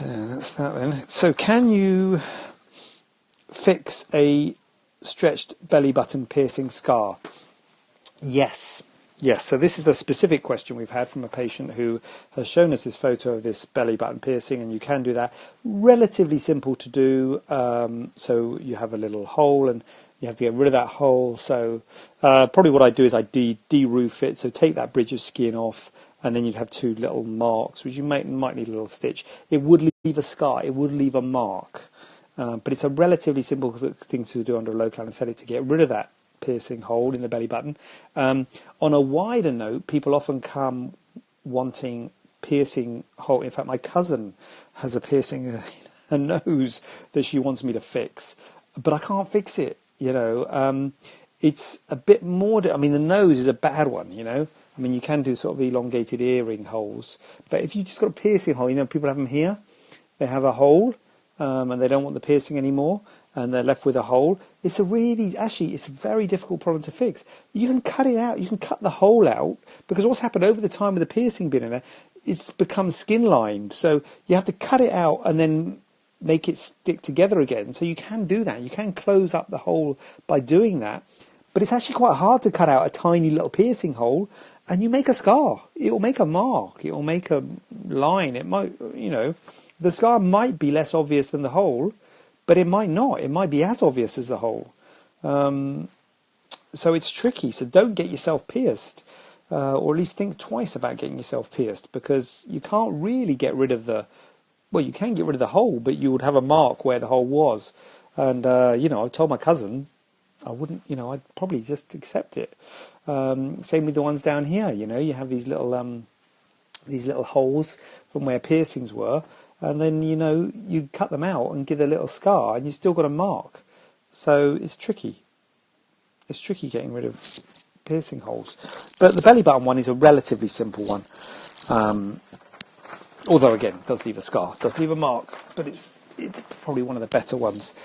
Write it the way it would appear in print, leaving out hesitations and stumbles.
So that's that then. So can you fix a stretched belly button piercing scar? Yes. Yes, so this is a specific question we've had from a patient who has shown us this photo of this belly button piercing, and you can do that. Relatively simple to do. So you have a little hole and you have to get rid of that hole. So probably what I do is I de-roof it. So take that bridge of skin off, and then you'd have two little marks, which you might need a little stitch. It would leave a scar. It would leave a mark. But it's a relatively simple thing to do under a local anaesthetic to get rid of that piercing hole in the belly button. On a wider note, people often come wanting piercing hole. In fact, my cousin has a piercing in her nose that she wants me to fix, but I can't fix it. It's a bit more. I mean, the nose is a bad one. I mean, you can do sort of elongated earring holes, but if you just got a piercing hole, people have them here. They have a hole, and they don't want the piercing anymore, and they're left with a hole. It's a very difficult problem to fix. You can cut it out. You can cut the hole out, because what's happened over the time with the piercing being in there, it's become skin lined. So you have to cut it out and then make it stick together again. So you can do that. You can close up the hole by doing that. But it's actually quite hard to cut out a tiny little piercing hole, and you make a scar. It will make a mark. It will make a line. It might, the scar might be less obvious than the hole, but it might not. It might be as obvious as the hole. So it's tricky. So don't get yourself pierced, or at least think twice about getting yourself pierced, because you can't really get rid of you can get rid of the hole, but you would have a mark where the hole was. And, I told my cousin I wouldn't, I'd probably just accept it. Same with the ones down here, you have these little holes from where piercings were. And then, you cut them out and give a little scar, and you've still got a mark. So it's tricky. It's tricky getting rid of piercing holes. But the belly button one is a relatively simple one. Although, again, it does leave a scar, does leave a mark. But it's probably one of the better ones